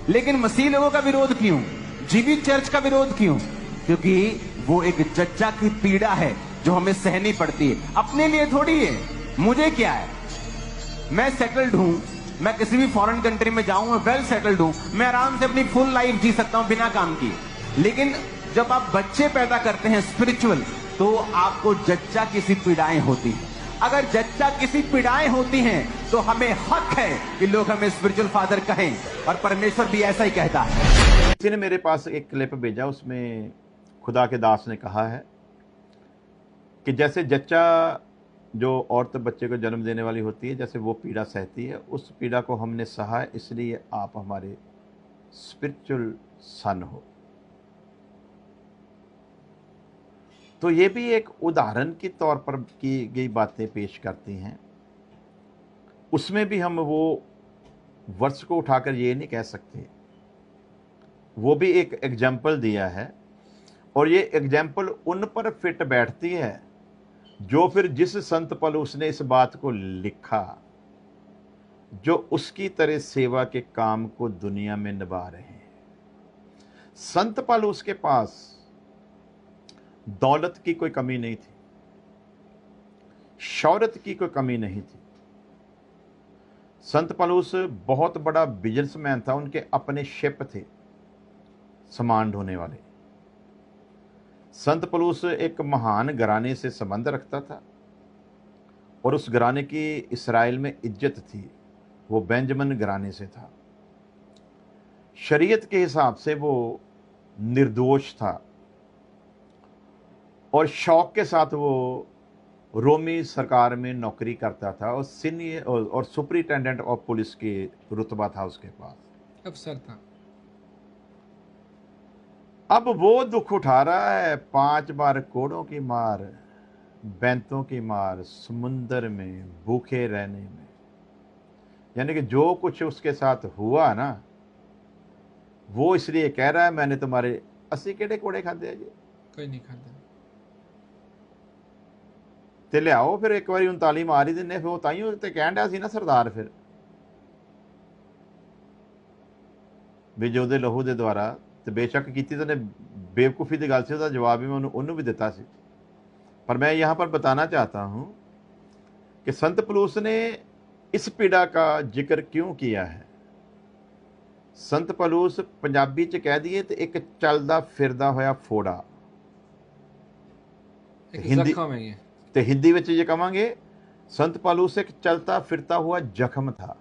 लेकिन मसीह लोगों का विरोध क्यों, जीवित चर्च का विरोध क्यों? क्योंकि वो एक जज्जा की पीड़ा है जो हमें सहनी पड़ती है। अपने लिए थोड़ी है, मुझे क्या है, मैं सेटल्ड हूं, मैं किसी भी फॉरेन कंट्री में जाऊं, मैं वेल सेटल्ड हूं, मैं आराम से अपनी फुल लाइफ जी सकता हूं बिना काम किए। लेकिन जब आप बच्चे पैदा करते हैं स्पिरिचुअल, तो आपको जच्चा किसी पीड़ाएं होती हैं। अगर जच्चा किसी पीड़ाएं होती हैं तो हमें हक है कि लोग हमें स्पिरिचुअल फादर कहें, और परमेश्वर भी ऐसा ही कहता है। किसी ने मेरे पास एक क्लिप भेजा, उसमें खुदा के दास ने कहा है कि जैसे जच्चा जो औरत बच्चे को जन्म देने वाली होती है, जैसे वो पीड़ा सहती है, उस पीड़ा को हमने सहा है, इसलिए आप हमारे स्पिरिचुअल सन हो। तो ये भी एक उदाहरण के तौर पर की गई बातें पेश करती हैं। उसमें भी हम वो वर्ष को उठाकर ये नहीं कह सकते, वो भी एक एग्जाम्पल दिया है, और ये एग्जाम्पल उन पर फिट बैठती है जो फिर जिस संत पौलुस ने इस बात को लिखा, जो उसकी तरह सेवा के काम को दुनिया में निभा रहे हैं। संत पौलुस के पास दौलत की कोई कमी नहीं थी, शौहरत की कोई कमी नहीं थी। संत पौलुस बहुत बड़ा बिजनेसमैन था, उनके अपने शिप थे सामान ढोने वाले। संत पौलुस एक महान घराने से संबंध रखता था, और उस घराने की इस्राएल में इज्जत थी। वो बेंजामिन घराने से था। शरीयत के हिसाब से वो निर्दोष था, और शौक के साथ वो रोमी सरकार में नौकरी करता था, और सीनियर और सुपरिटेंडेंट ऑफ पुलिस के रुतबा था उसके पास, अफसर था। अब वो दुख उठा रहा है, 5 बार कोड़ों की मार, बैंतों की मार, समुंदर में भूखे रहने में। यानी कि जो कुछ उसके साथ हुआ ना, वो इसलिए कह रहा है मैंने तुम्हारे 80 केड़े कोड़े खाते हैं जी, कोई नहीं खाता। ते लियाओ फिर एक बारी 39 मार ही दिने। फिर वो ताइयों ते कहन डया सी ना सरदार फिर भी जो ਉਹਦੇ ਲਹੂ ਦੇ ਦੁਆਰਾ, ਤੇ बेशक ਕੀਤੀ तो ने बेवकूफ़ी की गल से, उसका जवाब भी मैं उन्होंने भी दिता सी। पर मैं यहाँ पर बताना चाहता हूँ कि संत पौलुस ने इस पीड़ा का जिक्र क्यों किया है। संत पौलुस पंजाबी च कह दिए तो एक चलदा फिरदा होया फोड़ा, हिंदी जख्म है ये। ते हिंदी में ये कहांगे संत पौलुस एक चलता फिरता हुआ जख्म था।